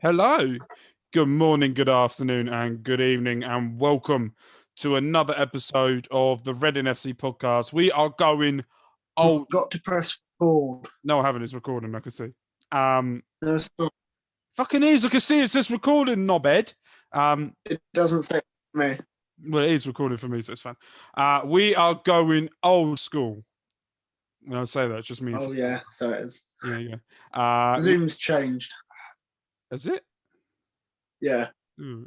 Hello, good morning, good afternoon, and good evening, and welcome to another episode of the Reading FC podcast. We are going You old. forgot to press record. No, I haven't. It's recording. I can see. Um, No, fucking is. I can see it says recording, knobhead. it doesn't say me. Well, it is recording for me, so it's fine. We are going old school. When I say that, it's just me. Oh yeah, so it is. Yeah. Zoom's changed. Is it? Yeah. Mm.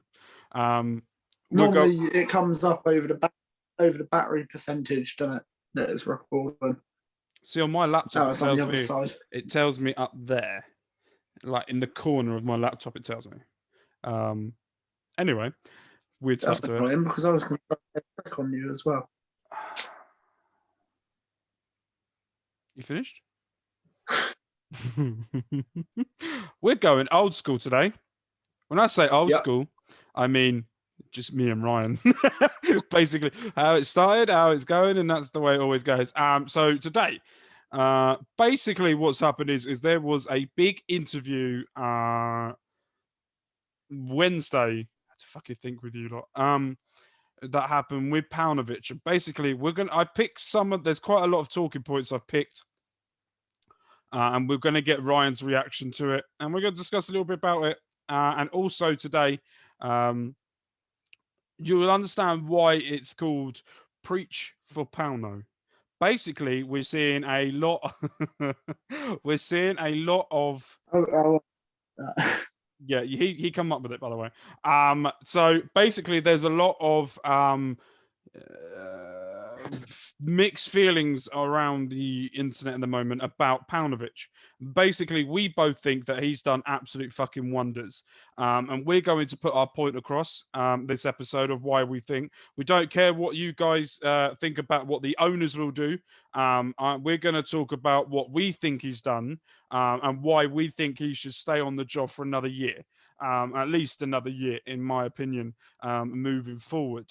Um, we'll go. Normally it comes up over the battery percentage, doesn't it? That is recording. See on my laptop, Oh, it's on the other side. it tells me up there, like in the corner of my laptop. It tells me. Anyway, weird That's start to it. annoying because I was going to click on you as well. You finished? We're going old school today. When I say old school, I mean just me and Ryan. Basically, how it started, how it's going, and that's the way it always goes. So today, basically what's happened is there was a big interview Wednesday. I had to fucking think with you lot. That happened with Paunovic. And basically, I picked there's quite a lot of talking points I've picked. And we're going to get Ryan's reaction to it. And we're going to discuss a little bit about it. And also today, you will understand why it's called Preach for Pauno. Basically, we're seeing a lot. We're seeing a lot of. Yeah, he come up with it, by the way. So basically, there's a lot of mixed feelings around the internet at the moment about Paunovic. Basically, we both think that he's done absolute fucking wonders. And we're going to put our point across this episode of why we think. We don't care what you guys think about what the owners will do. We're going to talk about what we think he's done and why we think he should stay on the job for another year. At least another year, in my opinion, moving forward.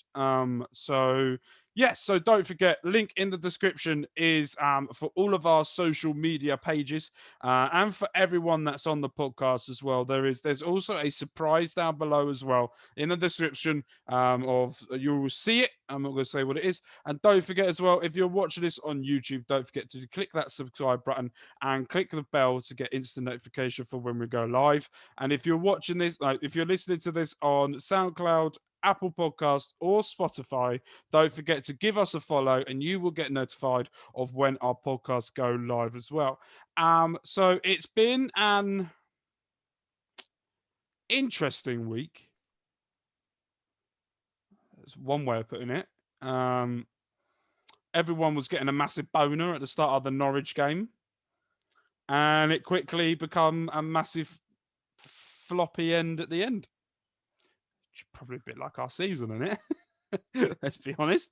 Yes, so don't forget, link in the description is for all of our social media pages and for everyone that's on the podcast as well. There's also a surprise down below as well in the description you will see it. I'm not going to say what it is. And don't forget as well, if you're watching this on YouTube, don't forget to click that subscribe button and click the bell to get instant notification for when we go live. And if you're watching this, if you're listening to this on Soundcloud, Apple Podcast, or Spotify, don't forget to give us a follow and you will get notified of when our podcasts go live as well. So it's been an interesting week. That's one way of putting it. Everyone was getting a massive boner at the start of the Norwich game. And it quickly become a massive floppy end at the end. Probably a bit like our season, isn't it? Let's be honest.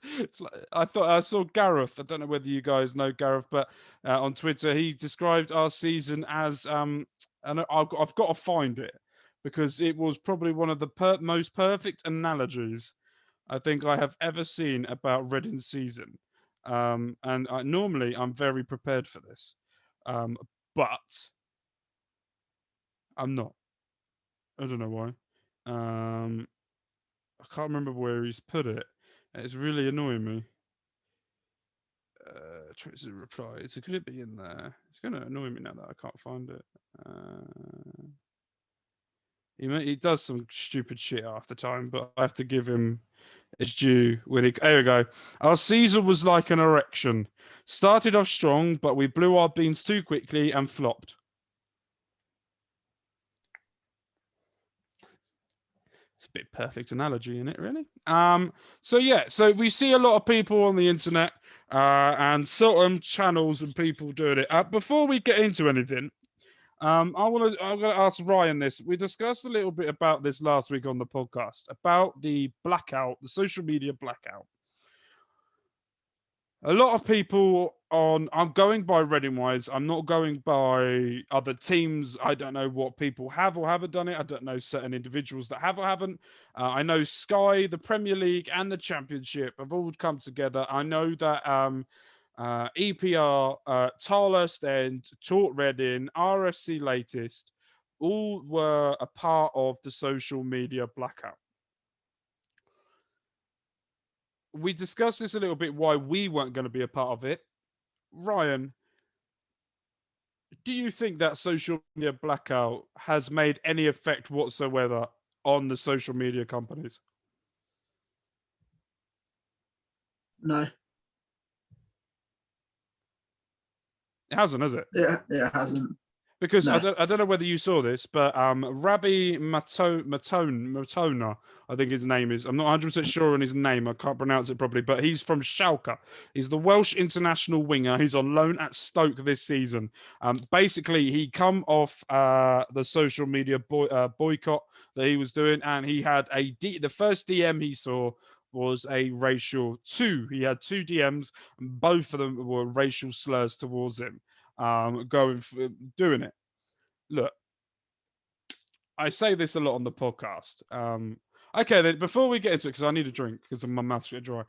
I thought I saw Gareth. I don't know whether you guys know Gareth, but on Twitter he described our season as and I've got to find it because it was probably one of the most perfect analogies I think I have ever seen about Reading's season. And normally I'm very prepared for this, but I'm not. I don't know why. I can't remember where he's put it. It's really annoying me. Try to reply. So could it be in there? It's going to annoy me now that I can't find it. He does some stupid shit half the time, but I have to give him his due. There we go. Our season was like an erection. Started off strong, but we blew our beans too quickly and flopped. It's a bit perfect analogy, isn't it, really? So we see a lot of people on the internet and certain channels and people doing it. Before we get into anything, I'm gonna ask Ryan this. We discussed a little bit about this last week on the podcast about the blackout, the social media blackout. A lot of people I'm going by Reading wise. I'm not going by other teams. I don't know what people have or haven't done it. I don't know certain individuals that have or haven't. I know Sky, the Premier League, and the Championship have all come together. I know that EPR, Tarlest End, Taught Reading, RFC Latest, all were a part of the social media blackout. We discussed this a little bit, why we weren't going to be a part of it. Ryan, do you think that social media blackout has made any effect whatsoever on the social media companies? No, It hasn't, has it? it hasn't. Because No. I don't know whether you saw this, but Rabbi Matona, I think his name is. I'm not 100% sure on his name. I can't pronounce it properly, but he's from Schalke. He's the Welsh international winger. He's on loan at Stoke this season. Basically, he come off the social media boycott that he was doing, and he had the first DM he saw was a racial two. He had two DMs, and both of them were racial slurs towards him. Doing it. Look, I say this a lot on the podcast. Okay, then before we get into it, because I need a drink because my mouth's getting dry.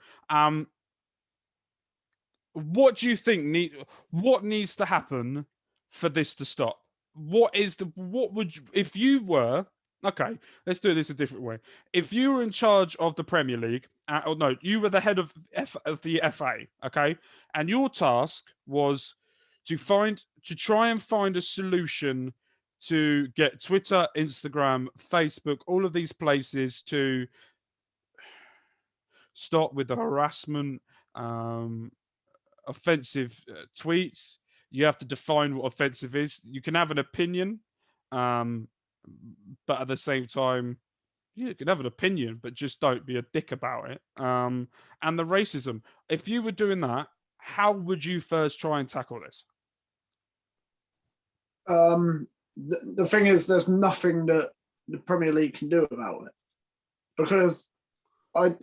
What do you think what needs to happen for this to stop? What would if you were okay? Let's do this a different way. If you were in charge of the Premier League, or no, you were the head of the FA, okay, and your task was to try and find a solution to get Twitter, Instagram, Facebook, all of these places to stop with the harassment, offensive tweets. You have to define what offensive is. You can have an opinion, but at the same time, you can have an opinion, but just don't be a dick about it. And the racism. If you were doing that, how would you first try and tackle this? The thing is, there's nothing that the Premier League can do about it, because I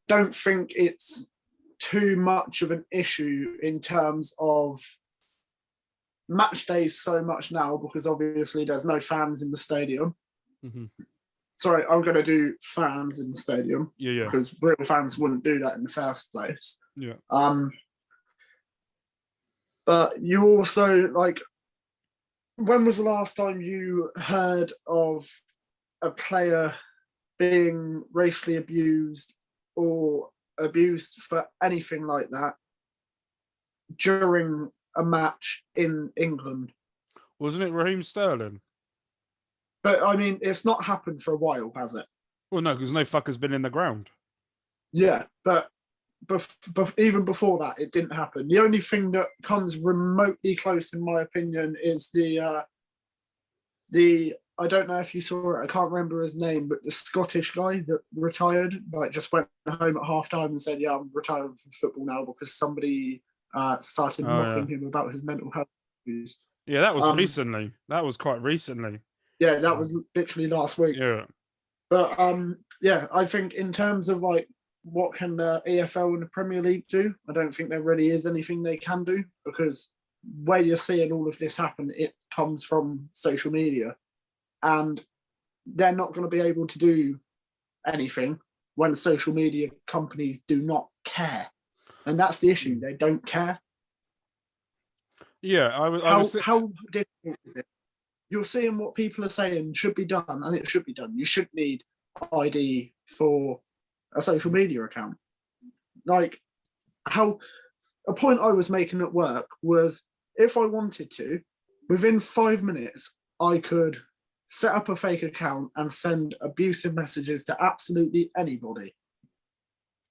don't think it's too much of an issue in terms of match days so much now, because obviously there's no fans in the stadium. Mm-hmm. Sorry, I'm going to do fans in the stadium. Yeah. Because real fans wouldn't do that in the first place. Yeah. But you also, like, when was the last time you heard of a player being racially abused or abused for anything like that during a match in England? Wasn't it Raheem Sterling? But I mean, it's not happened for a while, has it? Well, no, because no fucker's been in the ground. Yeah, but even before that, it didn't happen. The only thing that comes remotely close, in my opinion, is the I don't know if you saw it, I can't remember his name, but the Scottish guy that retired, like, just went home at halftime and said, "Yeah, I'm retiring from football now," because somebody started mocking him about his mental health issues. Yeah, that was recently. That was quite recently. Yeah, that was literally last week. Yeah. But yeah, I think in terms of, like, what can the EFL and the Premier League do, I don't think there really is anything they can do, because where you're seeing all of this happen, it comes from social media, and they're not going to be able to do anything when social media companies do not care, and that's the issue. They don't care. Yeah, how difficult is it? You're seeing what people are saying should be done, and it should be done. You should need ID for a social media account. Like, how a point I was making at work was, if I wanted to, within 5 minutes, I could set up a fake account and send abusive messages to absolutely anybody.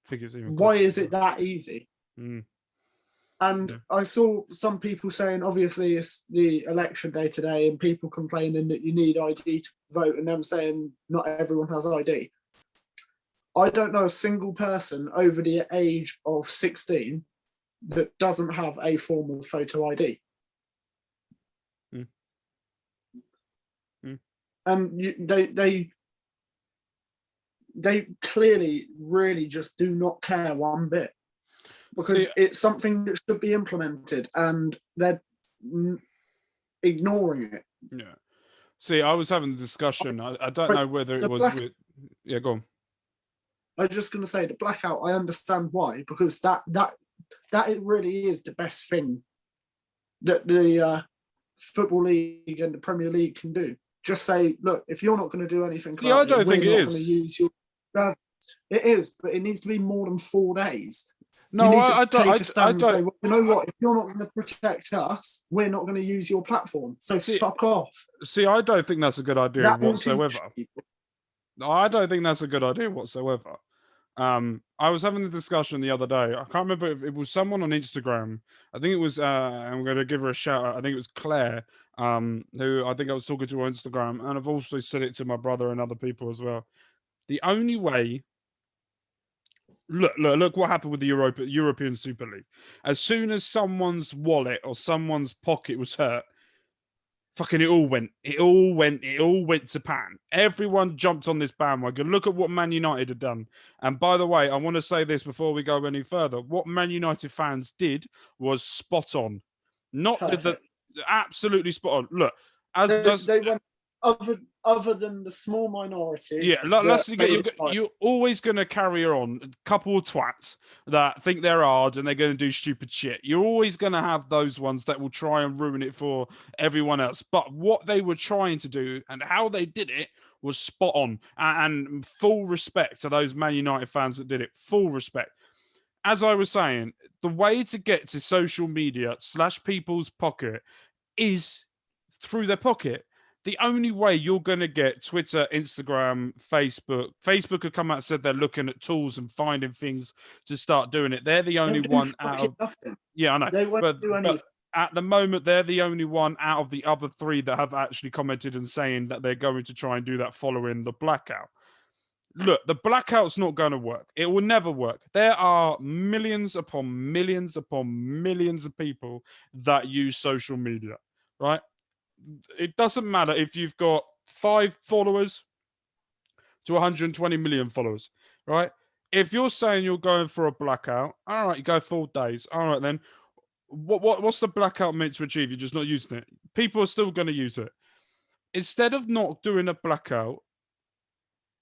Why is it that easy? And I saw some people saying, obviously, it's the election day today, and people complaining that you need ID to vote, and them saying not everyone has ID. I don't know a single person over the age of 16 that doesn't have a form of photo ID. And they clearly really just do not care one bit, because it's something that should be implemented, and they're ignoring it. Yeah. See, I was having a discussion. I don't know whether it was with... Yeah, go on. I was just going to say, the blackout, I understand why, because that it really is the best thing that the Football League and the Premier League can do. just say, look, if you're not going to do anything See, I about it, don't we're think it not is. going to use your. It is, but it needs to be more than 4 days. You No, need to I take a don't. stand and say, well, you know what? If you're not going to protect us, we're not going to use your platform. So fuck off. See, I don't think that's a good idea That will whatsoever. teach people. No, I don't think that's a good idea whatsoever. I was having a discussion the other day. I can't remember if it was someone on Instagram. I think it was. I'm going to give her a shout out. I think it was Claire. Who I think I was talking to on Instagram, and I've also said it to my brother and other people as well. The only way. Look what happened with the European Super League. As soon as someone's wallet or someone's pocket was hurt, fucking it all went to pan. Everyone jumped on this bandwagon. Look at what Man United had done. And by the way, I want to say this before we go any further. What Man United fans did was spot on. Not the absolutely spot on. Look, they went other than the small minority. Yeah, let's get you're always going to carry on a couple of twats that think they're hard and they're going to do stupid shit. You're always going to have those ones that will try and ruin it for everyone else. But what they were trying to do and how they did it was spot on. And full respect to those Man United fans that did it. Full respect. As I was saying, the way to get to social media / people's pocket is through their pocket. The only way you're going to get Twitter, Instagram, Facebook have come out and said they're looking at tools and finding things to start doing it. They're the only one out of... Nothing. Yeah, I know. They won't do anything. But at the moment, they're the only one out of the other 3 that have actually commented and saying that they're going to try and do that following the blackout. Look, the blackout's not going to work. It will never work. There are millions upon millions upon millions of people that use social media, right? It doesn't matter if you've got 5 followers to 120 million followers, right? If you're saying you're going for a blackout, all right, you go 4 days. All right, then what's the blackout meant to achieve? You're just not using it. People are still going to use it. Instead of not doing a blackout,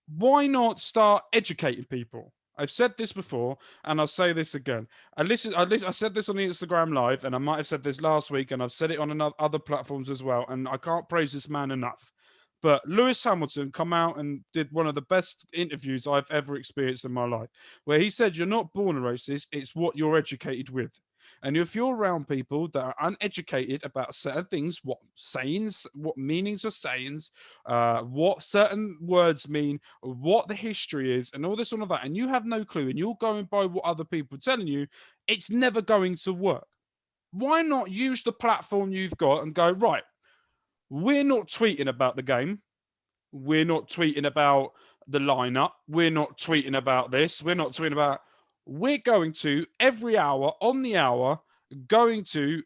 why not start educating people? I've said this before, and I'll say this again. I said this on the Instagram Live, and I might have said this last week, and I've said it on other platforms as well, and I can't praise this man enough. But Lewis Hamilton come out and did one of the best interviews I've ever experienced in my life, where he said, you're not born a racist, it's what you're educated with. And if you're around people that are uneducated about certain things, what sayings, what meanings of sayings, what certain words mean, what the history is, and all this, all of that, and you have no clue, and you're going by what other people are telling you, it's never going to work. Why not use the platform you've got and go, right, we're not tweeting about the game. We're not tweeting about the lineup. We're not tweeting about this. We're not tweeting about... We're going to, every hour, on the hour, going to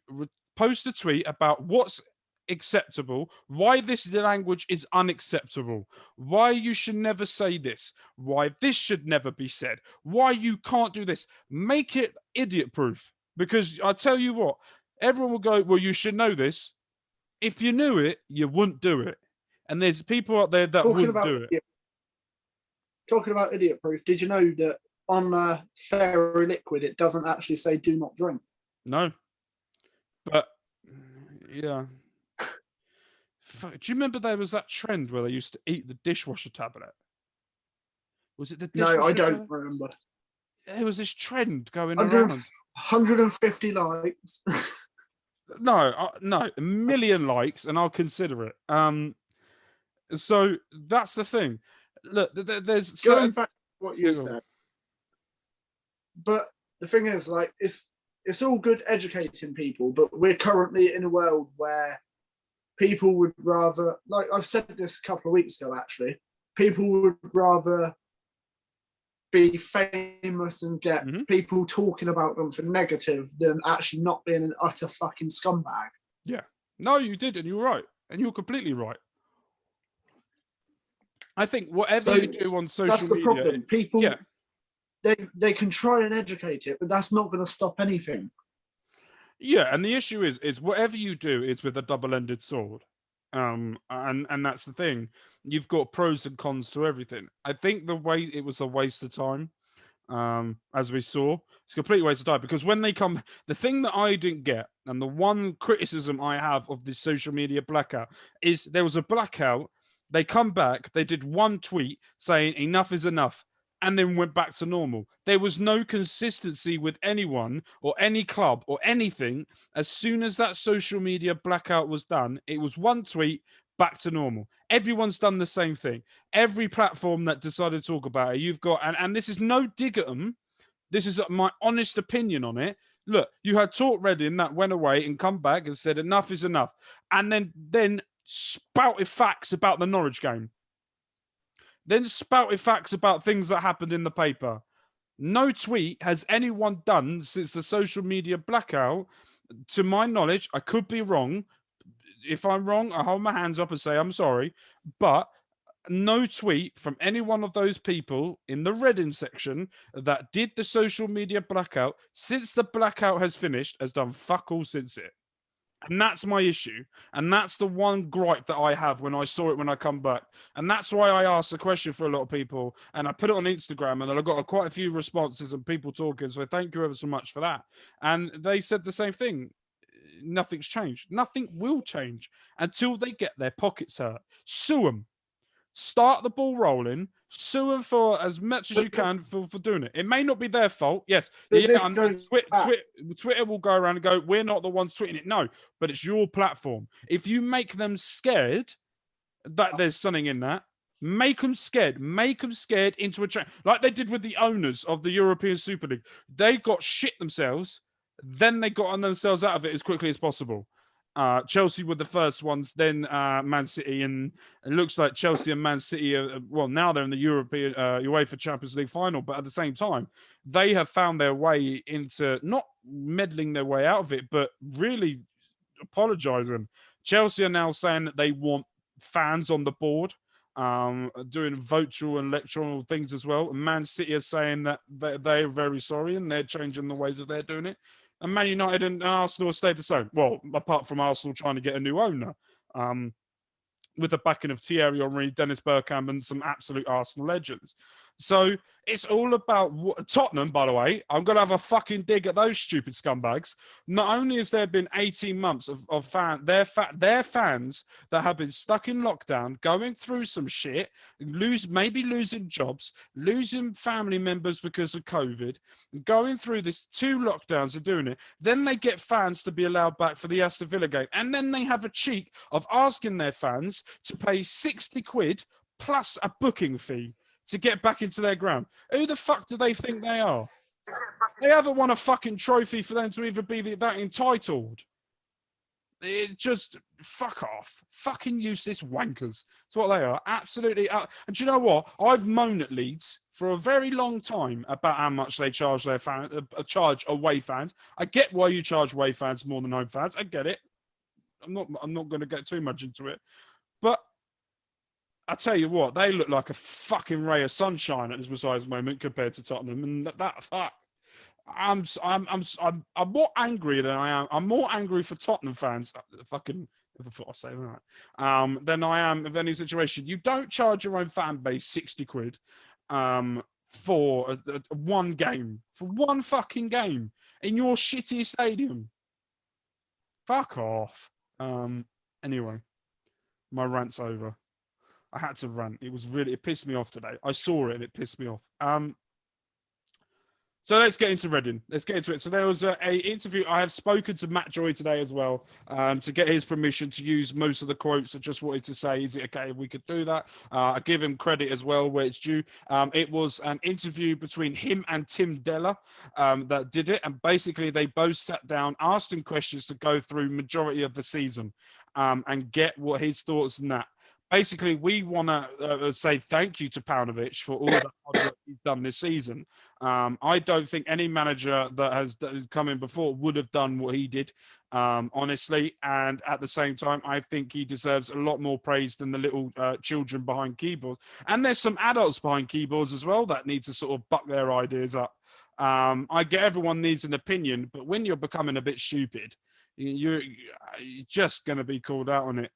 post a tweet about what's acceptable, why this language is unacceptable, why you should never say this, why this should never be said, why you can't do this. Make it idiot proof. Because I tell you what, everyone will go, well, you should know this. If you knew it, you wouldn't do it. And there's people out there that wouldn't do it. Talking about idiot proof, did you know that on Fairy Liquid, it doesn't actually say do not drink? No. But, yeah. Do you remember there was that trend where they used to eat the dishwasher tablet? Was it the dishwasher? No, I don't remember. There was this trend going around. 150 likes. No, a million likes, and I'll consider it. So that's the thing. Look, there's going back to what you said. But the thing is, like, it's all good educating people, but we're currently in a world where people would rather, like I've said this a couple of weeks ago, actually, people would rather be famous and get people talking about them for negative than actually not being an utter fucking scumbag. Yeah. No, you did, and you're right. And you're completely right. I think whatever you do on social media... That's the problem. People... Yeah. They can try and educate it, but that's not going to stop anything. Yeah, and the issue is whatever you do is with a double-ended sword. And that's the thing. You've got pros and cons to everything. I think the way it was a waste of time. as we saw. It's a complete waste of time because when they come, the thing that I didn't get, and the one criticism I have of this social media blackout is there was a blackout. They come back, they did one tweet saying enough is enough, and then went back to normal. There was no consistency with anyone or any club or anything. As soon as that social media blackout was done, it was one tweet, back to normal. Everyone's done the same thing. Every platform that decided to talk about it, you've got, and this is no dig at them. This is my honest opinion on it. Look, you had Talk Reading that went away and come back and said enough is enough, and then spouted facts about the Norwich game. Then spouted facts about things that happened in the paper. No tweet has anyone done since the social media blackout. To my knowledge, I could be wrong. If I'm wrong, I hold my hands up and say I'm sorry. But no tweet from any one of those people in the Reading section that did the social media blackout since the blackout has finished has done fuck all since it. And that's my issue. And that's the one gripe that I have when I saw it when I come back. And that's why I asked the question for a lot of people. And I put it on Instagram and I got quite a few responses and people talking. So thank you ever so much for that. And they said the same thing. Nothing's changed. Nothing will change until they get their pockets hurt. Sue them. Start the ball rolling. Sue them for as much as you can for doing it. It may not be their fault. Yes. Twitter will go around and go, we're not the ones tweeting it. No, but it's your platform. If you make them scared that there's something in that, make them scared. Make them scared into a change. Like they did with the owners of the European Super League. They got shit themselves. Then they got on themselves out of it as quickly as possible. Chelsea were the first ones, then Man City, and it looks like Chelsea and Man City well, now they're in the European UEFA Champions League final, but at the same time, they have found their way into not meddling their way out of it, but really apologising. Chelsea are now saying that they want fans on the board, doing virtual and electoral things as well. And Man City are saying that they're very sorry and they're changing the ways that they're doing it. And Man United and Arsenal have stayed the same. Well, apart from Arsenal trying to get a new owner, with the backing of Thierry Henry, Dennis Bergkamp, and some absolute Arsenal legends. So it's all about Tottenham, by the way. I'm going to have a fucking dig at those stupid scumbags. Not only has there been 18 months of their fans that have been stuck in lockdown, going through some shit, maybe losing jobs, losing family members because of COVID, going through this 2 lockdowns of doing it. Then they get fans to be allowed back for the Aston Villa game. And then they have a cheek of asking their fans to pay 60 quid plus a booking fee to get back into their ground. Who the fuck do they think they are? They haven't won a fucking trophy for them to even be that entitled. It just fuck off. Fucking useless wankers. That's what they are. Absolutely. And do you know what? I've moaned at Leeds for a very long time about how much they charge their charge away fans. I get why you charge away fans more than home fans. I get it. I'm not going to get too much into it. But I tell you what, they look like a fucking ray of sunshine at this precise moment compared to Tottenham, and that fuck. I'm more angry than I am. I'm more angry for Tottenham fans. Fucking never thought I'd say that. Than I am of any situation. You don't charge your own fan base 60 quid, for one game, for one fucking game in your shitty stadium. Fuck off. Anyway, my rant's over. I had to rant. It pissed me off today. I saw it and it pissed me off. So let's get into Reading. Let's get into it. So there was a interview. I have spoken to Matt Joy today as well, to get his permission to use most of the quotes. I just wanted to say, is it okay if we could do that? I give him credit as well where it's due. It was an interview between him and Tim Della that did it. And basically they both sat down, asked him questions to go through majority of the season, and get what his thoughts on that. Basically, we want to say thank you to Paunovic for all the hard work he's done this season. I don't think any manager that has come in before would have done what he did, honestly. And at the same time, I think he deserves a lot more praise than the little children behind keyboards. And there's some adults behind keyboards as well that need to sort of buck their ideas up. I get everyone needs an opinion, but when you're becoming a bit stupid, you're just going to be called out on it.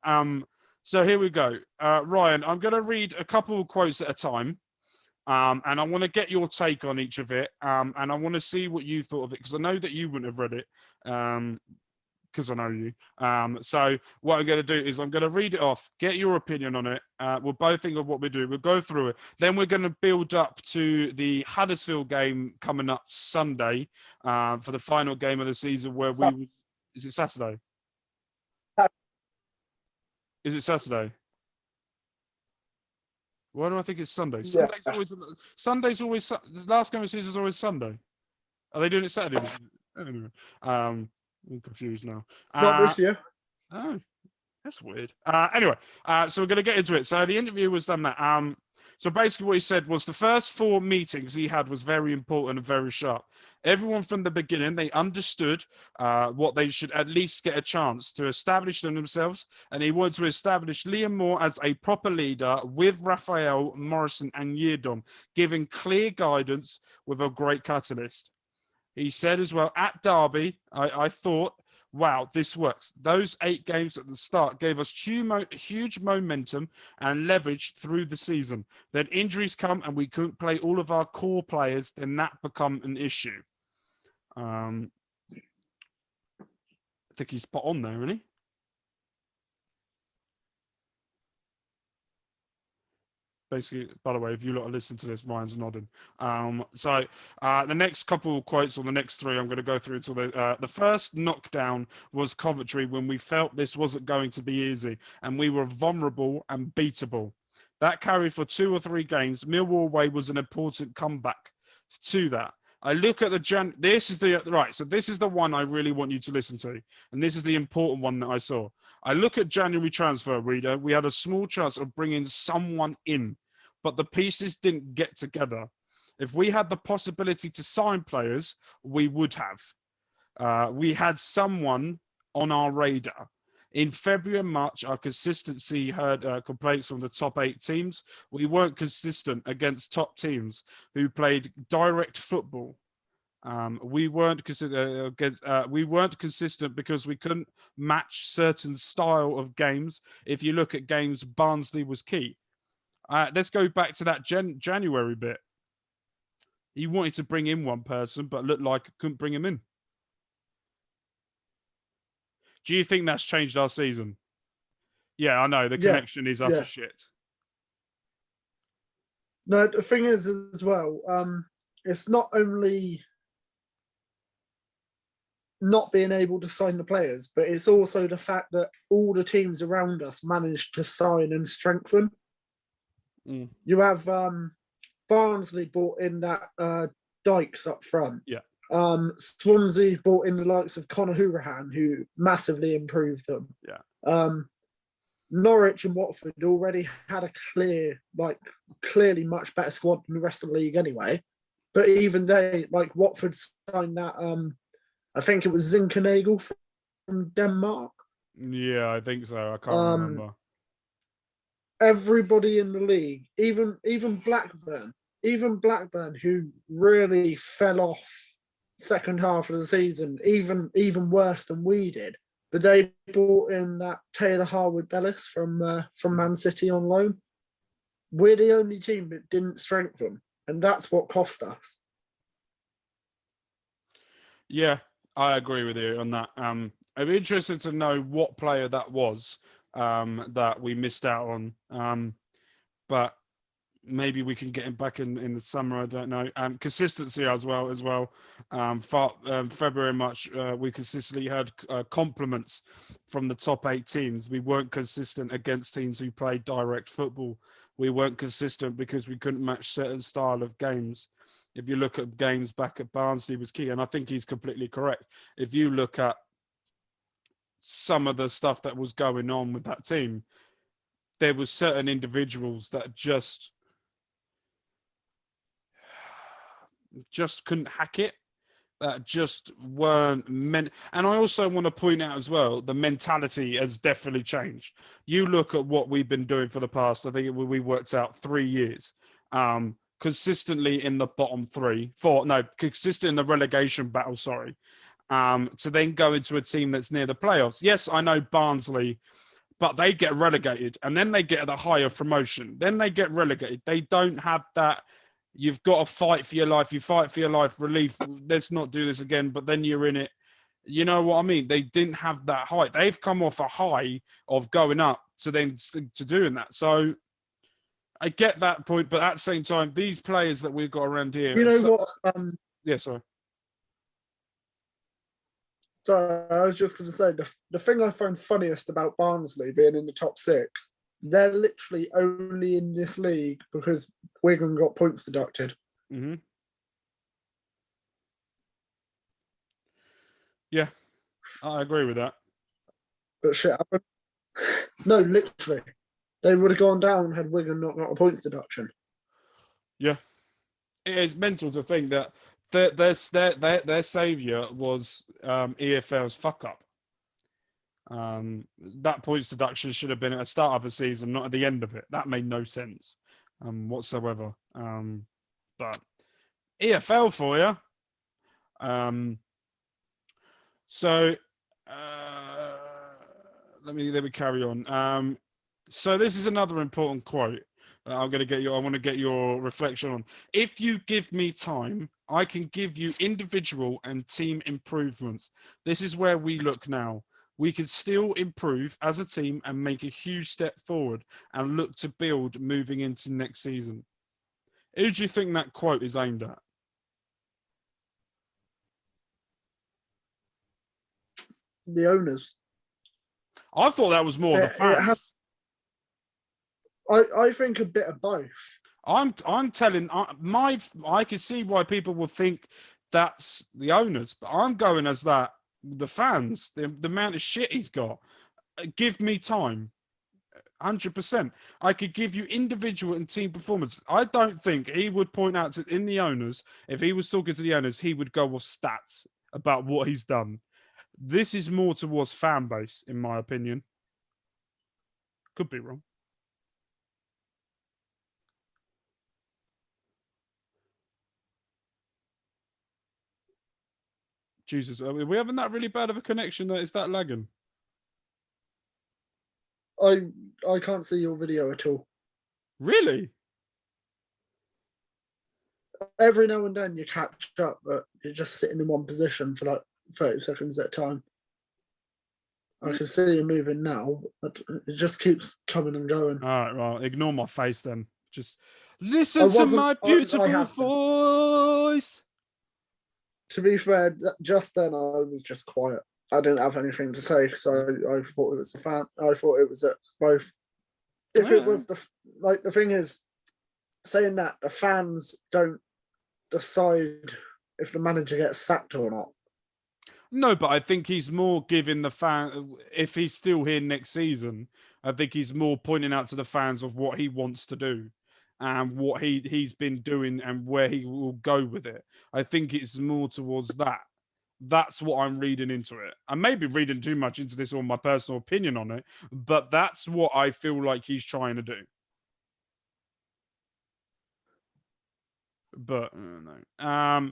So here we go. Ryan, I'm going to read a couple of quotes at a time. And I want to get your take on each of it. And I want to see what you thought of it, because I know that you wouldn't have read it. Because I know you. So what I'm going to do is I'm going to read it off, get your opinion on it. We'll both think of what we do. We'll go through it. Then we're going to build up to the Huddersfield game coming up Sunday for the final game of the season, where we... Is it Saturday? Is it Saturday? Why do I think it's Sunday? Yeah. Sunday's always the last game of the season is always Sunday. Are they doing it Saturday? Anyway, I'm confused now. Not this year. Oh, that's weird. Anyway, so we're going to get into it. So the interview was done that. So basically what he said was the first 4 meetings he had was very important and very sharp. Everyone from the beginning, they understood what they should at least get a chance to establish themselves. And he wanted to establish Liam Moore as a proper leader with Raphael, Morrison and Yiadom, giving clear guidance with a great catalyst. He said as well, at Derby, I thought, wow, this works. Those 8 games at the start gave us huge momentum and leverage through the season. Then injuries come and we couldn't play all of our core players, then that become an issue. I think he's spot on there, isn't he? Basically, by the way, if you lot are listening to this, Ryan's nodding. So the next couple of quotes, or the next 3, I'm going to go through until the first knockdown was Coventry, when we felt this wasn't going to be easy and we were vulnerable and beatable. That carried for 2 or 3 games. Millwall away was an important comeback to that. I look at the this is the one I really want you to listen to, and this is the important one that I saw. I look at January transfer, reader. We had a small chance of bringing someone in, but the pieces didn't get together. If we had the possibility to sign players, we would have. We had someone on our radar. In February and March, our consistency heard complaints from the top 8 teams. We weren't consistent against top teams who played direct football. We weren't consistent because we couldn't match certain style of games. If you look at games, Barnsley was key. Let's go back to that January bit. He wanted to bring in one person, but looked like couldn't bring him in. Do you think that's changed our season? Yeah, I know. The connection is utter shit. No, the thing is as well, it's not only not being able to sign the players, but it's also the fact that all the teams around us managed to sign and strengthen. You have Barnsley brought in that Dykes up front. Yeah. Swansea brought in the likes of Conor Hourihane, who massively improved them. Yeah. Norwich and Watford already had a clearly much better squad than the rest of the league anyway. But even they, like Watford signed that, I think it was Zinkernagel from Denmark. Yeah, I think so. I can't remember. Everybody in the league, even Blackburn, who really fell off second half of the season, even worse than we did. But they brought in that Taylor Harwood-Bellis from Man City on loan. We're the only team that didn't strengthen, and that's what cost us. Yeah, I agree with you on that. I'd be interested to know what player that was that we missed out on. But maybe we can get him back in the summer. I don't know. Consistency as well. February and March, we consistently had compliments from the top 8 teams. We weren't consistent against teams who played direct football. We weren't consistent because we couldn't match certain style of games. If you look at games back at Barnsley was key, and I think he's completely correct. If you look at some of the stuff that was going on with that team, there was certain individuals that just couldn't hack it, that just weren't meant. And I also want to point out as well, the mentality has definitely changed. You look at what we've been doing for the past, I think we worked out 3 years, consistently in the bottom 4, consistent in the relegation battle, to then go into a team that's near the playoffs. Yes, I know Barnsley, but they get relegated and then they get the higher promotion. Then they get relegated. They don't have that You've got to fight for your life. You fight for your life. Relief. Let's not do this again. But then you're in it. You know what I mean? They didn't have that height. They've come off a high of going up to doing that. So I get that point, but at the same time, these players that we've got around here. You know what? Yeah, sorry. Sorry, I was just going to say the thing I find funniest about Barnsley being in the top 6, they're literally only in this league because Wigan got points deducted. Mm-hmm. Yeah, I agree with that. But shit happened. No, literally. They would have gone down had Wigan not got a points deduction. Yeah. It is mental to think that their saviour was EFL's fuck up. That points deduction should have been at the start of the season, not at the end of it. That made no sense whatsoever. But EFL for you. So let me carry on. So this is another important quote. I want to get your reflection on. If you give me time, I can give you individual and team improvements. This is where we look now. We can still improve as a team and make a huge step forward and look to build moving into next season. Who do you think that quote is aimed at? The owners. I thought that was more the fans. I think a bit of both. I could see why people will think that's the owners, but I'm going as that the fans, the amount of shit he's got. Give me time. 100%. I could give you individual and team performance. I don't think he would point out in the owners, if he was talking to the owners, he would go off stats about what he's done. This is more towards fan base, in my opinion. Could be wrong. Jesus, are we having that really bad of a connection that it's that lagging? I can't see your video at all. Really? Every now and then you catch up, but you're just sitting in one position for like 30 seconds at a time. I can see you moving now, but it just keeps coming and going. All right, well, ignore my face then. Just listen to my beautiful voice. To be fair, just then I was just quiet. I didn't have anything to say, so I thought it was a fan. I thought it was at both. If it was the thing is, saying that the fans don't decide if the manager gets sacked or not. No, but I think he's more giving the fan, if he's still here next season, I think he's more pointing out to the fans of what he wants to do and what he's been doing and where he will go with it. I think it's more towards that. That's what I'm reading into it. I may be reading too much into this or my personal opinion on it, but that's what I feel like he's trying to do. But no.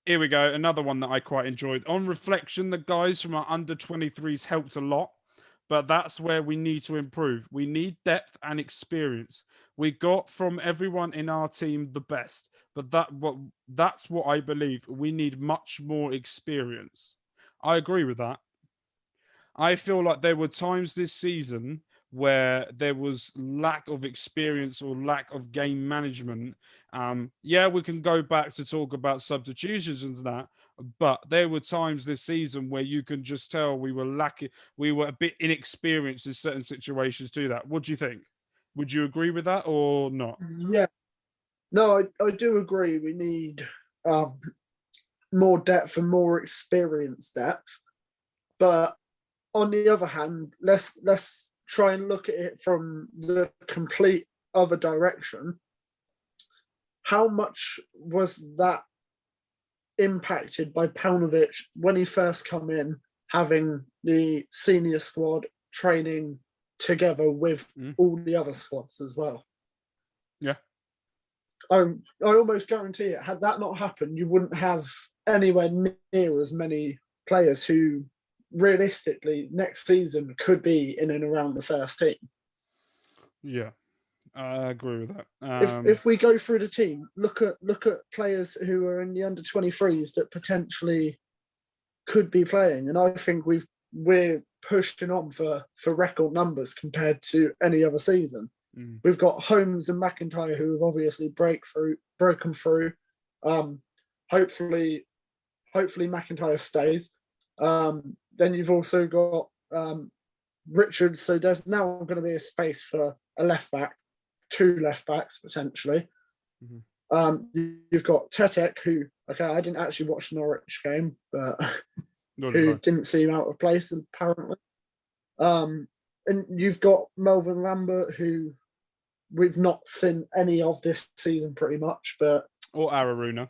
Here we go. Another one that I quite enjoyed. On reflection, the guys from our under 23s helped a lot, but that's where we need to improve. We need depth and experience. We got from everyone in our team the best, but that's what I believe. We need much more experience. I agree with that. I feel like there were times this season where there was lack of experience or lack of game management. Yeah, we can go back to talk about substitutions and that, but there were times this season where you can just tell we were lacking, we were a bit inexperienced in certain situations to that. What do you think? Would you agree with that or not? Yeah. No, I do agree. We need more depth and more experience depth. But on the other hand, let's try and look at it from the complete other direction. How much was that impacted by Pauno when he first come in, having the senior squad training together with all the other squads as well? Yeah. I almost guarantee it. Had that not happened, you wouldn't have anywhere near as many players who realistically next season could be in and around the first team. Yeah. I agree with that. If we go through the team, look at players who are in the under 23s that potentially could be playing, and I think we're pushing on for record numbers compared to any other season. We've got Holmes and McIntyre who have obviously broken through. Hopefully McIntyre stays. Then you've also got Richards, so there's now going to be a space for a left back, 2 left backs potentially. You've got Tetek, who, okay, I didn't actually watch the Norwich game, but who didn't seem out of place apparently. And you've got Melvin Lambert, who we've not seen any of this season pretty much, but or Araruna.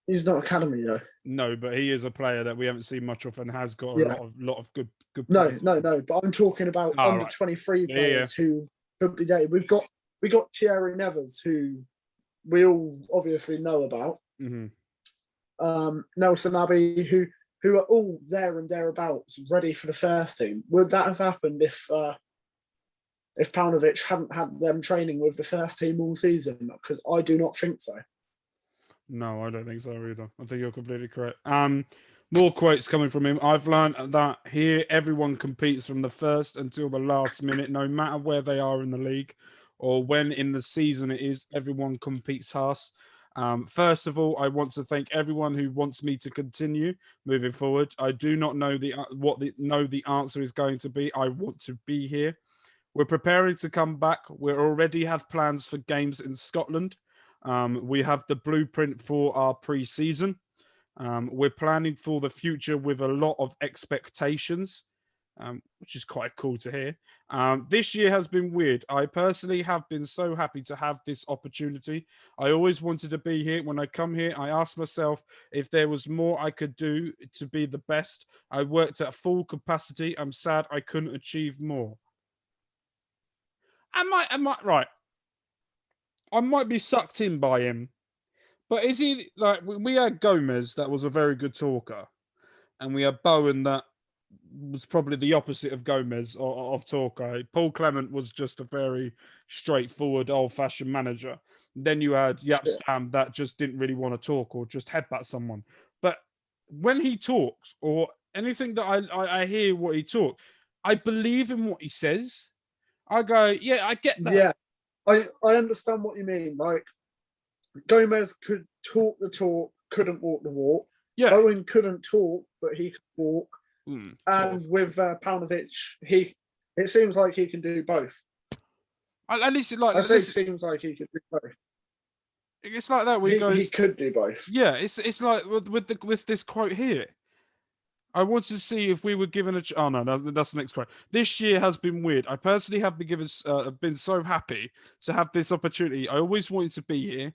He's not academy though. No, but he is a player that we haven't seen much of and has got a lot of good. No. But I'm talking about under 23 players who could be dated. We got Thierry Nevers, who we all obviously know about. Nelson Abbey, who are all there and thereabouts, ready for the first team. Would that have happened if Paunovic hadn't had them training with the first team all season? Because I do not think so. No, I don't think so either. I think you're completely correct. More quotes coming from him. I've learned that here everyone competes from the first until the last minute, no matter where they are in the league or when in the season it is. Everyone competes hard. First of all, I want to thank everyone who wants me to continue moving forward. I do not know the answer is going to be. I want to be here. We're preparing to come back. We already have plans for games in Scotland. We have the blueprint for our pre-season. We're planning for the future with a lot of expectations, which is quite cool to hear. This year has been weird. I personally have been so happy to have this opportunity. I always wanted to be here. When I come here, I ask myself if there was more I could do to be the best. I worked at full capacity. I'm sad I couldn't achieve more. Am I right? I might be sucked in by him, but is he like we had Gomez that was a very good talker, and we had Bowen that was probably the opposite of Gomez of talker. Paul Clement was just a very straightforward, old-fashioned manager. Then you had Yapstam that just didn't really want to talk or just headbutt someone. But when he talks or anything that I hear what he talks, I believe in what he says. I go, yeah, I get that. Yeah. I understand what you mean. Like, Gomez could talk the talk, couldn't walk the walk. Yeah. Bowen couldn't talk, but he could walk. And with Paunovic, it seems like he can do both. At least, it seems like he could do both. It's like that. He could do both. Yeah, it's like with this quote here. I wanted to see if we were given a. Oh no, that's the next quote. This year has been weird. I personally have been so happy to have this opportunity. I always wanted to be here.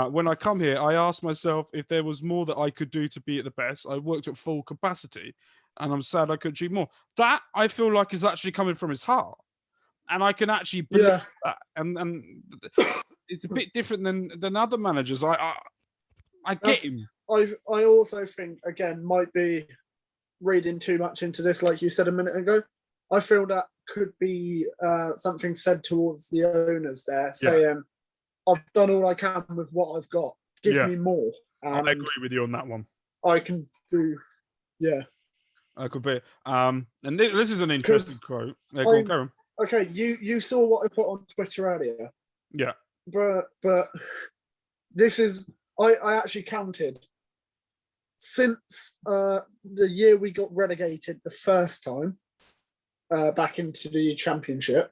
When I come here, I ask myself if there was more that I could do to be at the best. I worked at full capacity, and I'm sad I could achieve more. That I feel like is actually coming from his heart, and I can actually believe that. And it's a bit different than other managers. I get him. I also think again might be reading too much into this, like you said a minute ago. I feel that could be something said towards the owners there, saying, I've done all I can with what I've got. Give me more. And I agree with you on that one. I can do, I could be. And this is an interesting quote. Go on. Okay, you saw what I put on Twitter earlier. Yeah. But this is, I actually counted. Since the year we got relegated the first time back into the championship,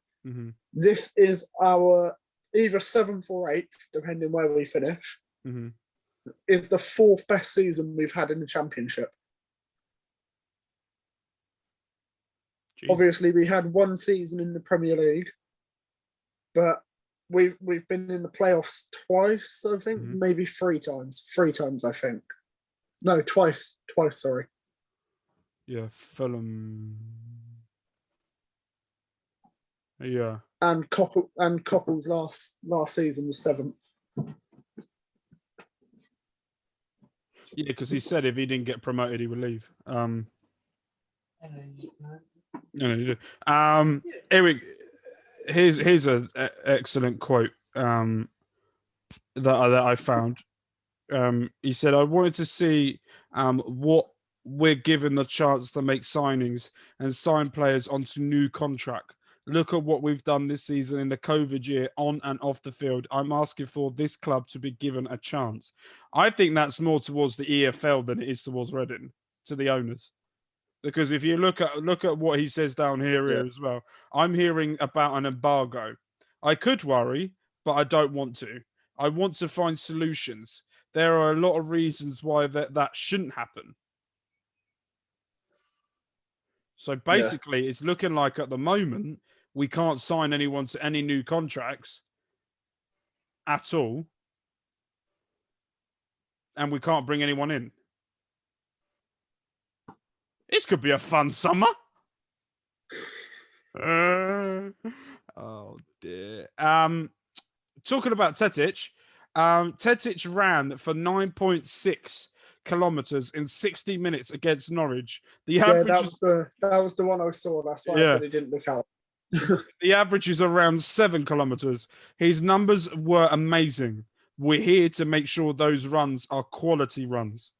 this is our either 7th or 8th, depending where we finish, is the 4th best season we've had in the championship. Jeez. Obviously, we had one season in the Premier League, but we've been in the playoffs twice, I think, maybe 3 times. 3 times, I think. No, twice, sorry. Yeah, Fulham. Yeah. And Coppell's last season was 7th. Yeah, because he said if he didn't get promoted, he would leave. Eric, here's a excellent quote that I found. He said, "I wanted to see what we're given the chance to make signings and sign players onto new contract. Look at what we've done this season in the COVID year, on and off the field. I'm asking for this club to be given a chance." I think that's more towards the EFL than it is towards Reading, to the owners. Because if you look at what he says down here as well, I'm hearing about an embargo. I could worry, but I don't want to. I want to find solutions. There are a lot of reasons why that shouldn't happen. So basically, it's looking like at the moment we can't sign anyone to any new contracts at all, and we can't bring anyone in. This could be a fun summer. Oh dear. Talking about Tetic, Tetic ran for 9.6 kilometers in 60 minutes against Norwich. The average that was the one I saw. That's why I said he didn't look out. The average is around 7 kilometers. His numbers were amazing. We're here to make sure those runs are quality runs.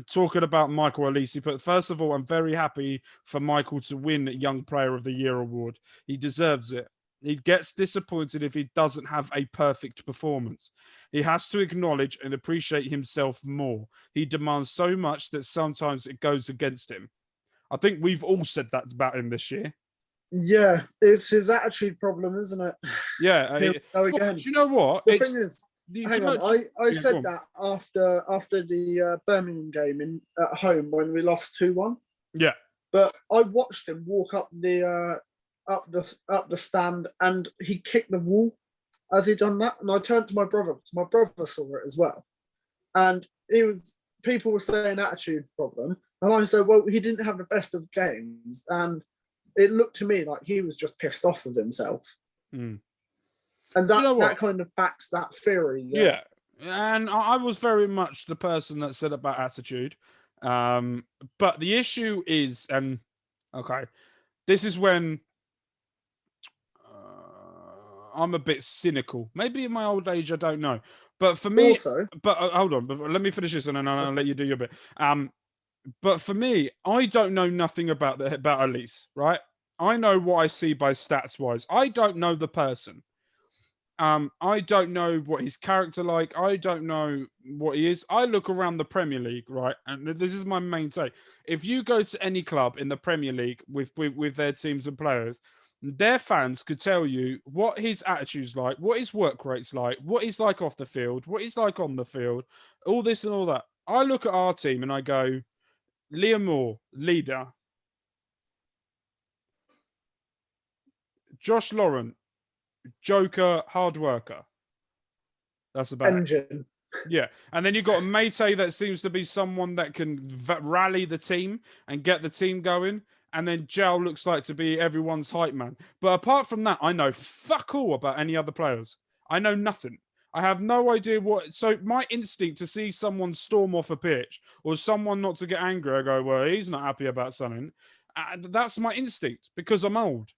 Talking about Michael Alisi, but first of all, I'm very happy for Michael to win Young Player of the Year award. He deserves it. He gets disappointed if he doesn't have a perfect performance. He has to acknowledge and appreciate himself more. He demands so much that sometimes it goes against him. I think we've all said that about him this year. Yeah, it's his attitude problem, isn't it? Yeah. Again. You know what? The thing is, hang on, I said that after the Birmingham game at home when we lost 2-1. Yeah. But I watched him walk up the stand, and he kicked the wall as he done that. And I turned to my brother because my brother saw it as well, and people were saying attitude problem, and I said, well, he didn't have the best of games, and it looked to me like he was just pissed off with himself. Mm. And that kind of backs that theory. Yeah. And I was very much the person that said about attitude. But the issue is, this is when I'm a bit cynical. Maybe in my old age, I don't know. But for me, hold on, but let me finish this and then I'll let you do your bit. But for me, I don't know nothing about Elise, right? I know what I see by stats wise. I don't know the person. I don't know what his character like. I don't know what he is. I look around the Premier League, right? And this is my main take. If you go to any club in the Premier League with their teams and players, their fans could tell you what his attitude's like, what his work rate's like, what he's like off the field, what he's like on the field, all this and all that. I look at our team and I go, Liam Moore, leader. Josh Lauren, joker, hard worker. That's about engine. It. Yeah. And then you've got Mate that seems to be someone that can rally the team and get the team going. And then Jal looks like to be everyone's hype man. But apart from that, I know fuck all about any other players. I know nothing. I have no idea what. So my instinct to see someone storm off a pitch or someone not to get angry, I go, well, he's not happy about something. That's my instinct because I'm old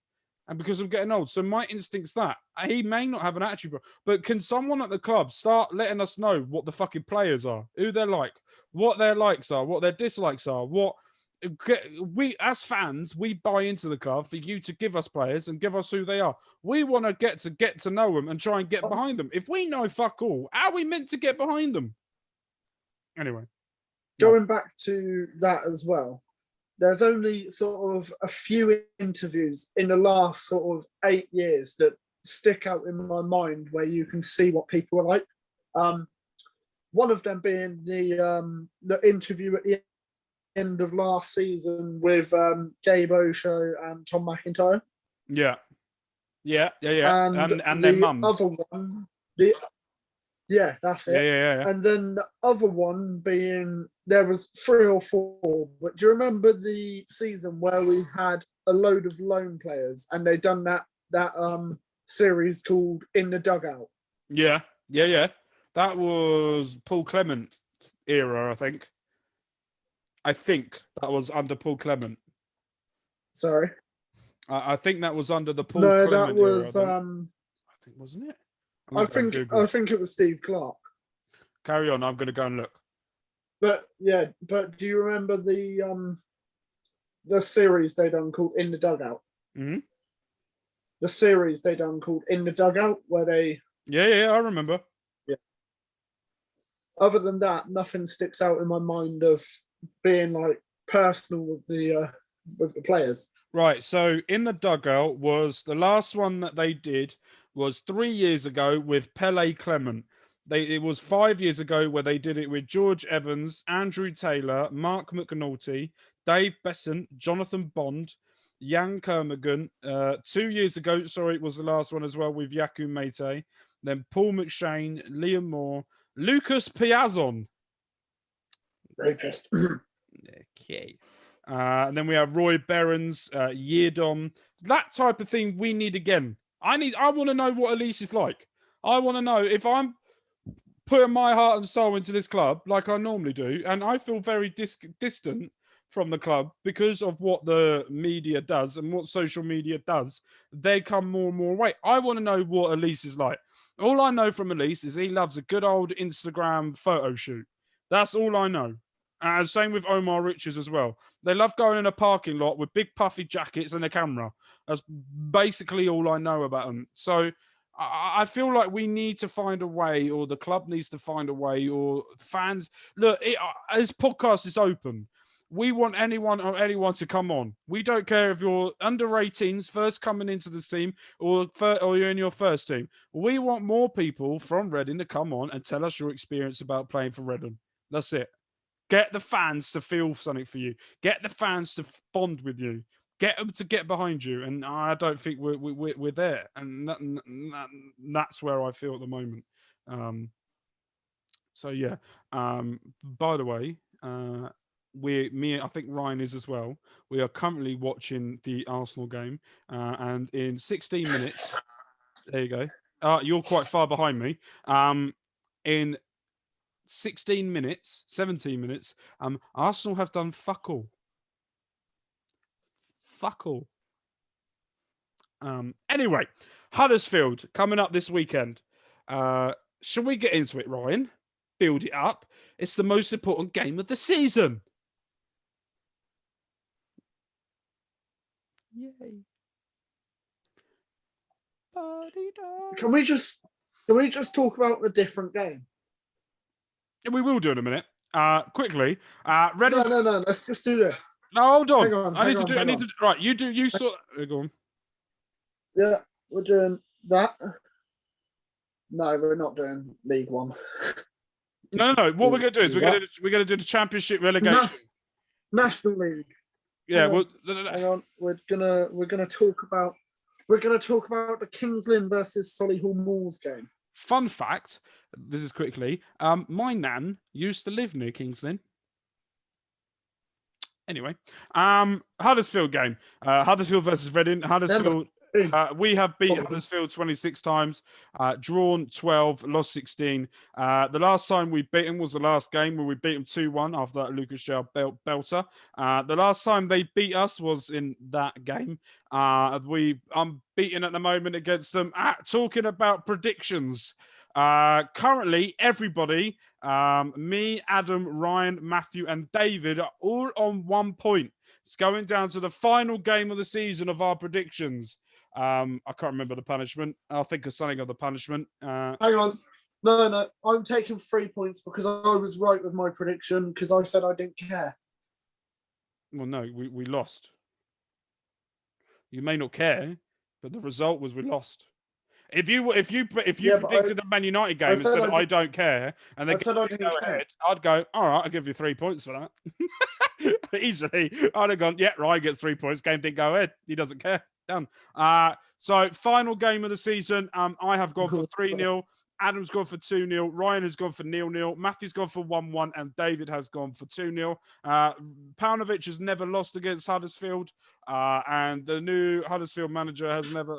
and because I'm getting old. So my instinct's that he may not have an attitude, but can someone at the club start letting us know what the fucking players are, who they're like, what their likes are, what their dislikes are, what. We as fans, we buy into the club for you to give us players and give us who they are. We want to get to know them and try and get behind them. If we know fuck all, how are we meant to get behind them? Anyway, going back to that as well, there's only sort of a few interviews in the last sort of 8 years that stick out in my mind where you can see what people are like. One of them being the interview at the end of last season with Gabe Osho and Tom McIntyre. Yeah. And their mums. Other one, that's it. Yeah. And then the other one being, there was 3 or 4. But do you remember the season where we had a load of loan players and they done that series called In the Dugout? Yeah. That was Paul Clement era, I think. I think that was under Paul Clement. Sorry. I think that was under the Paul No, Clement that was. era. I think, wasn't it? I'm I gonna go and think. Google. I think it was Steve Clark. Carry on. I'm going to go and look. But yeah, but do you remember the series they done called In the Dugout? Mm-hmm. The series they done called In the Dugout, where they. Yeah, I remember. Yeah. Other than that, nothing sticks out in my mind of being like personal with the players. Right. So In the Dugout was the last one that they did was 3 years ago with Pele Clement. It was 5 years ago where they did it with George Evans, Andrew Taylor, Mark McNulty, Dave Besant, Jonathan Bond, Jan Kermigan. 2 years ago, sorry, it was the last one as well with Yaku Mate. Then Paul McShane, Liam Moore, Lucas Piazon. Rapist. Okay. And then we have Roy Berens, Yeardom. That type of thing we need again. I want to know what Elise is like. I want to know if I'm putting my heart and soul into this club like I normally do, and I feel very distant from the club because of what the media does and what social media does. They come more and more away. I want to know what Elise is like. All I know from Elise is he loves a good old Instagram photo shoot. That's all I know. Same with Omar Richards as well. They love going in a parking lot with big puffy jackets and a camera. That's basically all I know about them. So I feel like we need to find a way, or the club needs to find a way, or fans. Look, this podcast is open. We want anyone to come on. We don't care if you're under 18s, first coming into the team, or you're in your first team. We want more people from Reading to come on and tell us your experience about playing for Reading. That's it. Get the fans to feel something for you. Get the fans to bond with you. Get them to get behind you. And I don't think we're there. And that's where I feel at the moment. So yeah. By the way, I think Ryan is as well. We are currently watching the Arsenal game, and in 16 minutes, there you go. You're quite far behind me. In 16 minutes, 17 minutes, Arsenal have done fuck all. Fuck all. Anyway, Huddersfield coming up this weekend. Shall we get into it, Ryan? Build it up. It's the most important game of the season. Yay. Can we just talk about a different game? We will do in a minute. Quickly. Reading... No. Let's just do this. No, hold on. I need to. Right, you do. You sort. Go on. Yeah, we're doing that. No, we're not doing League One. No. What we're going to do is we're going to do the Championship relegation. National League. Yeah. Hang on. We're gonna talk about the Kings Lynn versus Solihull Moors game. Fun fact. This is quickly. My nan used to live near Kings Lynn. Anyway, Huddersfield game. Huddersfield versus Reading. Huddersfield. We have beat Huddersfield 26 times, drawn 12, lost 16. The last time we beat them was the last game where we beat them 2-1 after that Lucas Jow belter. The last time they beat us was in that game. I'm beaten at the moment against them. Talking about predictions. Currently, everybody, me, Adam, Ryan, Matthew, and David are all on 1 point. It's going down to the final game of the season of our predictions. I can't remember the punishment. I'll think of something of the punishment. Hang on. No. I'm taking 3 points because I was right with my prediction because I said I didn't care. Well, no, we lost. You may not care, but the result was we lost. If you predicted the Man United game and said I don't care, and they said I didn't go ahead, I'd go, all right, I'll give you 3 points for that. Easily. I'd have gone, yeah, Ryan gets 3 points. Game didn't go ahead. He doesn't care. Done. So final game of the season. I have gone for 3-0. Adam's gone for 2-0. Ryan has gone for 0-0. Matthew's gone for 1-1, and David has gone for 2-0. Paunovic has never lost against Huddersfield, and the new Huddersfield manager has never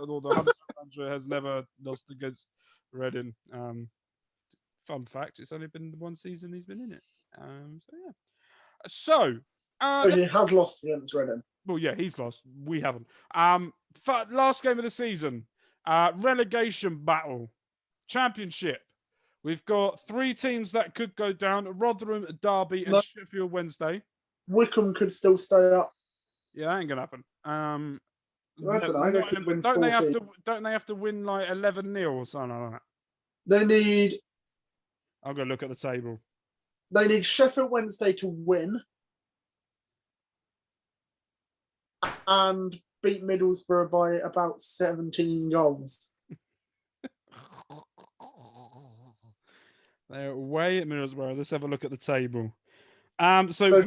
lost against Reading. Fun fact: it's only been the one season he's been in it. So yeah. So Oh, he has lost against Reading. Well, yeah, he's lost. We haven't. Last game of the season, relegation battle, championship. We've got 3 teams that could go down: Rotherham, Derby, and No. Sheffield Wednesday. Wickham could still stay up. Yeah, that ain't gonna happen. I don't know. They could win 14. Don't they have to win like 11-0 or something like that? They need. I'll go look at the table. They need Sheffield Wednesday to win and beat Middlesbrough by about 17 goals. They're away at Middlesbrough. Let's have a look at the table. So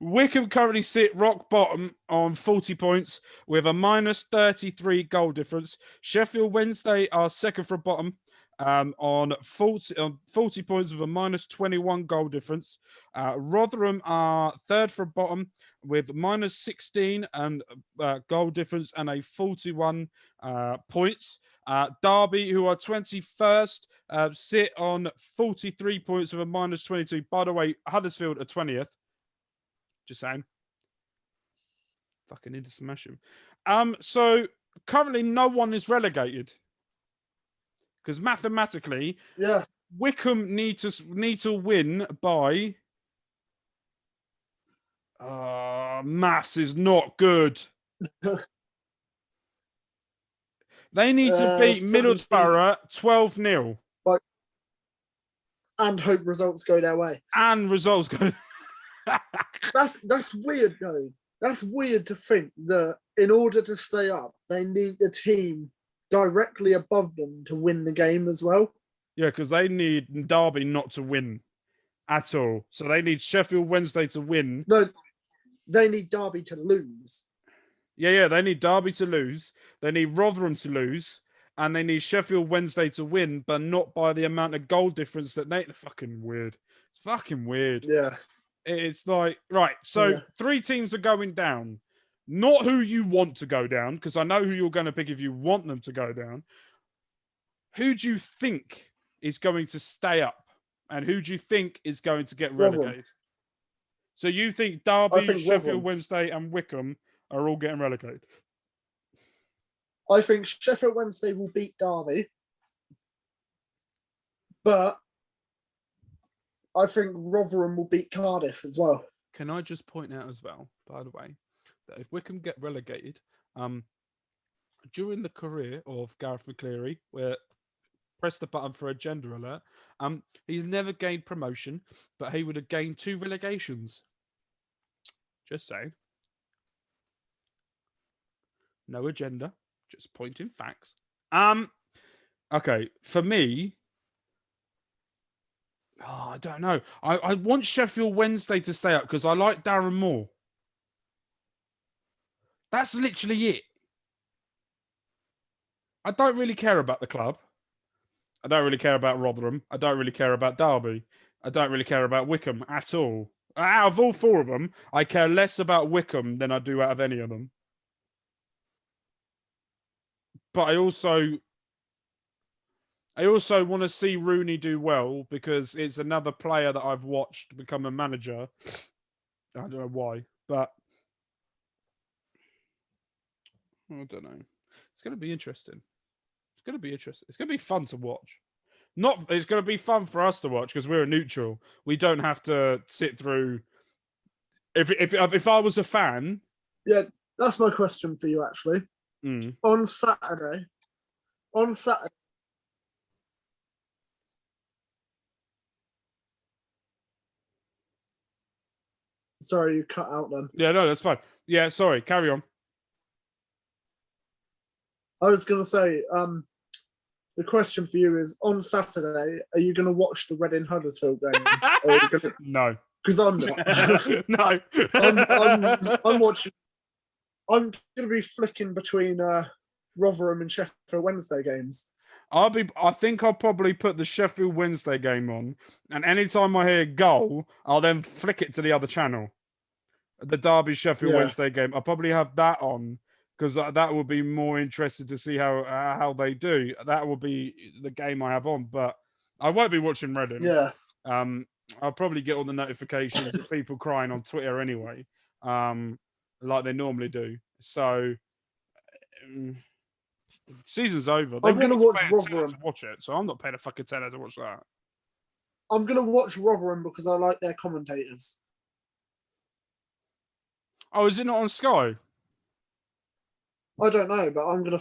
Wickham currently sit rock bottom on 40 points with a minus 33 goal difference. Sheffield Wednesday are second from bottom on 40 points with a minus 21 goal difference. Rotherham are third from bottom with minus 16 and goal difference and a 41 points. Derby, who are 21st, sit on 43 points with a minus 22. By the way, Huddersfield are 20th. Just saying. Fucking need to smash him. So currently no one is relegated. Because mathematically, yeah, Wickham need to win by. Maths is not good. They need to beat Middlesbrough 12-0. And hope results go their way. And results go. That's weird, though. That's weird to think that in order to stay up, they need the team directly above them to win the game as well. Yeah, because they need Derby not to win at all. So they need Sheffield Wednesday to win. No, they need Derby to lose. Yeah, they need Derby to lose. They need Rotherham to lose. And they need Sheffield Wednesday to win, but not by the amount of goal difference that they... Fucking weird. It's fucking weird. Yeah. It's like... Right, so 3 teams are going down. Not who you want to go down, because I know who you're going to pick if you want them to go down. Who do you think is going to stay up? And who do you think is going to get relegated? Rotherham. So you think Derby, Sheffield Rotherham. Wednesday and Wickham are all getting relegated? I think Sheffield Wednesday will beat Derby. But I think Rotherham will beat Cardiff as well. Can I just point out as well, by the way, that if Wickham get relegated, during the career of Gareth McCleary, where press the button for a gender alert, he's never gained promotion, but he would have gained 2 relegations. Just saying. No agenda, just pointing facts. Okay, for me, I don't know. I want Sheffield Wednesday to stay up because I like Darren Moore. That's literally it. I don't really care about the club. I don't really care about Rotherham. I don't really care about Derby. I don't really care about Wickham at all. Out of all 4 of them, I care less about Wickham than I do out of any of them. But I also want to see Rooney do well because it's another player that I've watched become a manager. I don't know why, but I don't know. It's going to be interesting. It's going to be interesting. It's going to be fun to watch. It's going to be fun for us to watch because we're a neutral. We don't have to sit through. If I was a fan, yeah, that's my question for you actually. Mm. On Saturday. Sorry, you cut out then. Yeah, no, that's fine. Yeah, sorry. Carry on. I was going to say, the question for you is, on Saturday, are you going to watch the Reading Huddersfield game? No. Because I'm not. No. I'm watching. I'm going to be flicking between Rotherham and Sheffield Wednesday games. I think I'll probably put the Sheffield Wednesday game on, and anytime I hear goal, I'll then flick it to the other channel. The Derby Sheffield Wednesday game. I'll probably have that on because that will be more interested to see how they do. That will be the game I have on, but I won't be watching Reading. Yeah. I'll probably get all the notifications of people crying on Twitter anyway, like they normally do. So season's over. They I'm want gonna me to watch pay a tenner Rotherham. to watch it, so I'm not paying a fucking tenner to watch that. I'm gonna watch Rotherham because I like their commentators. Oh, is it not on Sky? I don't know, but I'm gonna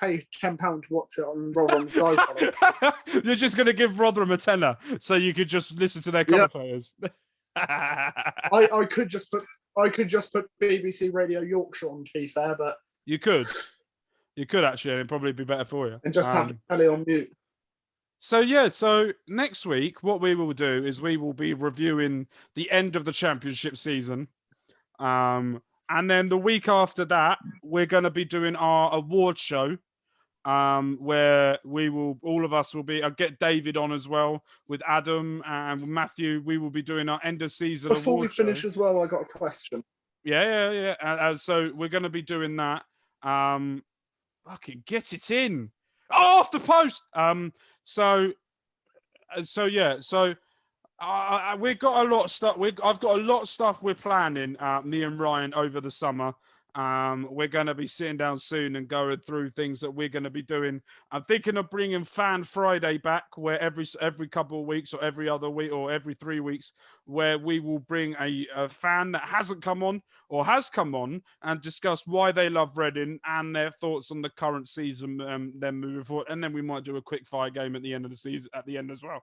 pay £10 to watch it on Rotherham's iPhone. You're just gonna give Rotherham a tenner so you could just listen to their Yeah. commentators. I could just put BBC Radio Yorkshire on, to be fair, but You could actually, and it'd probably be better for you. and just have Ellie on mute. So next week, what we will do is we will be reviewing the end of the championship season. And then the week after that, we're going to be doing our award show, where all of us will be. I'll get David on as well with Adam and Matthew. We will be doing our end of season Before we award finish show. as well, I got a question. Yeah. So we're going to be doing that. Fucking get it in. Oh, off the post. So we've got a lot of stuff. I've got a lot of stuff we're planning, me and Ryan, over the summer. We're going to be sitting down soon and going through things that we're going to be doing. I'm thinking of bringing Fan Friday back, where every couple of weeks or every other week or every 3 weeks, where we will bring a fan that hasn't come on or has come on and discuss why they love Reading and their thoughts on the current season, then moving forward. And then we might do a quick fire game at the end of the season, at the end as well.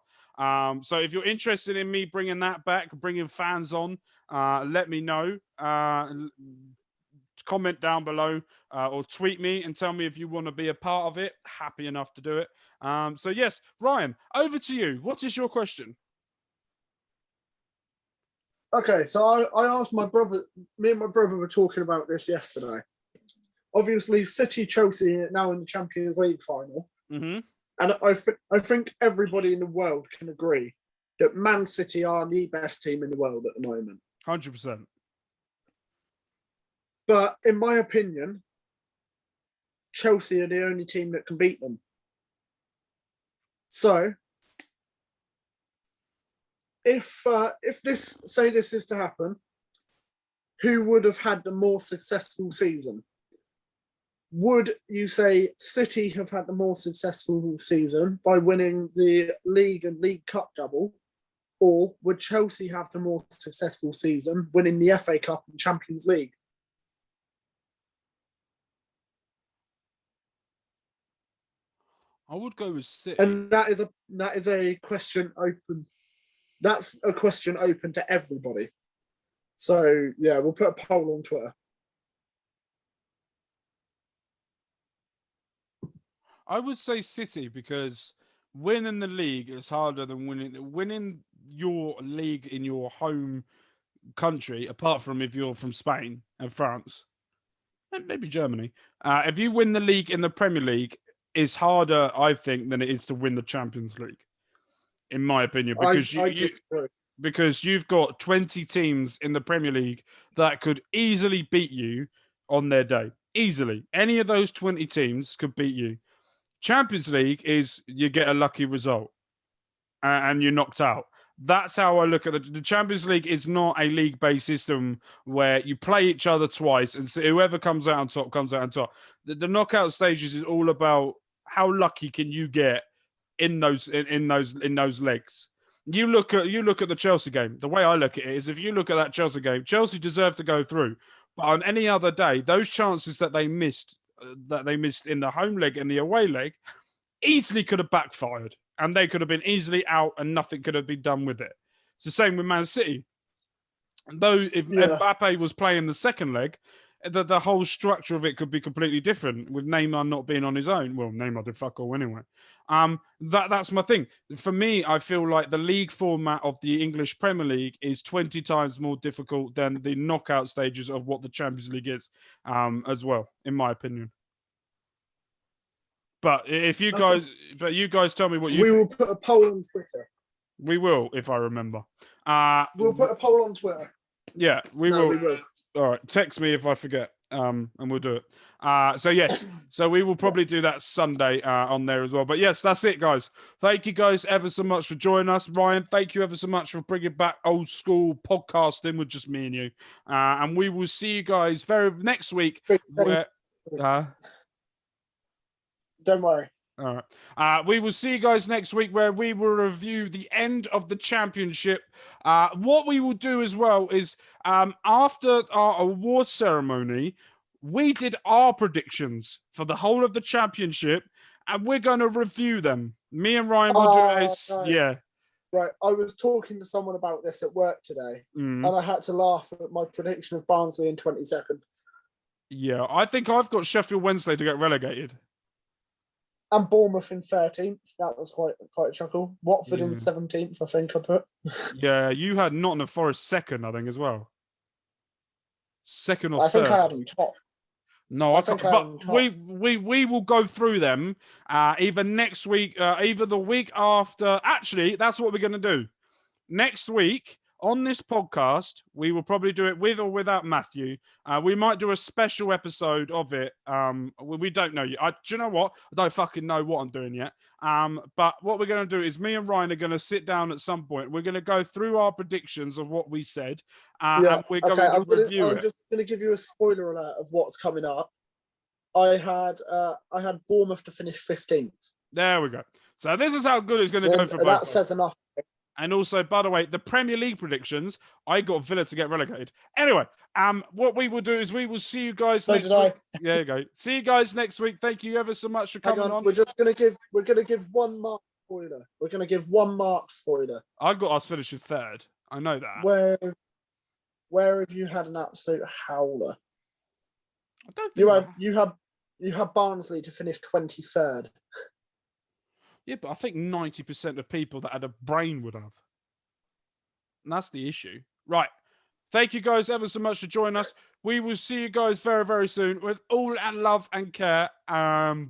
So if you're interested in me bringing that back, bringing fans on, let me know. Comment down below or tweet me and tell me if you want to be a part of it. Happy enough to do it. So yes, Ryan, over to you. What is your question? Okay, so I asked my brother. Me and my brother were talking about this yesterday. Obviously, City, Chelsea are now in the Champions League final. Mm-hmm. And I think everybody in the world can agree that Man City are the best team in the world at the moment. 100%. But in my opinion, Chelsea are the only team that can beat them. So, if this is to happen, who would have had the more successful season? Would you say City have had the more successful season by winning the League and League Cup double? Or would Chelsea have the more successful season winning the FA Cup and Champions League? I would go with City. And that is a question open. That's a question open to everybody. So yeah, we'll put a poll on Twitter. I would say City because winning the league is harder than winning your league in your home country, apart from if you're from Spain and France and maybe Germany. If you win the league in the Premier League, is harder, I think, than it is to win the Champions League, in my opinion, because you've got 20 teams in the Premier League that could easily beat you on their day. Easily. Any of those 20 teams could beat you. Champions League is you get a lucky result and you're knocked out. That's how I look at the Champions League. Is not a league-based system where you play each other twice and so whoever comes out on top comes out on top. The knockout stages is all about how lucky can you get in those legs. You look at the Chelsea game. The way I look at it is, if you look at that Chelsea game, Chelsea deserved to go through, but on any other day, those chances that they missed in the home leg and the away leg easily could have backfired, and they could have been easily out and nothing could have been done with it. It's the same with Man City. Though if Mbappe was playing the second leg, the whole structure of it could be completely different with Neymar not being on his own. Well, Neymar did fuck all anyway. That's my thing. For me, I feel like the league format of the English Premier League is 20 times more difficult than the knockout stages of what the Champions League is, as well, in my opinion. But if you guys tell me what you... We will put a poll on Twitter. We will, if I remember. We'll put a poll on Twitter. Yeah, we will. We will. All right, text me if I forget. and we'll do it. So yes, so we will probably do that Sunday on there as well. But yes, that's it, guys. Thank you guys ever so much for joining us. Ryan, thank you ever so much for bringing back old school podcasting with just me and you. And we will see you guys next week. Where, Don't worry. All right. We will see you guys next week where we will review the end of the championship. What we will do as well is after our award ceremony, we did our predictions for the whole of the championship and we're going to review them. Me and Ryan will do it. Right. Yeah. Right. I was talking to someone about this at work today and I had to laugh at my prediction of Barnsley in 22nd. Yeah. I think I've got Sheffield Wednesday to get relegated. And Bournemouth in 13th. That was quite a chuckle. Watford in 17th, I think I put. Yeah, you had Nottingham Forest second, I think, as well. Second or third. I think I had them top. No, I think but we will go through them either next week, either the week after. Actually, that's what we're going to do. Next week on this podcast, we will probably do it with or without Matthew. We might do a special episode of it. We don't know yet. Do you know what? I don't fucking know what I'm doing yet. But what we're going to do is me and Ryan are going to sit down at some point. We're going to go through our predictions of what we said. And we're going to review it. I'm just going to give you a spoiler alert of what's coming up. I had Bournemouth to finish 15th. There we go. So this is how good it's going to go for both. That says enough. And also, by the way, the Premier League predictions, I got Villa to get relegated. Anyway, what we will do is we will see you guys next week. There you go. See you guys next week. Thank you ever so much for coming on. We're gonna give 1 mark spoiler. We're gonna give 1 mark spoiler. I got us finishing third. I know that. Where have you had an absolute howler? I don't think you have Barnsley to finish 23rd. Yeah, but I think 90% of people that had a brain would have. And that's the issue. Right. Thank you guys ever so much for joining us. We will see you guys very, very soon with all our love and care. Bye.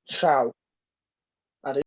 Ciao.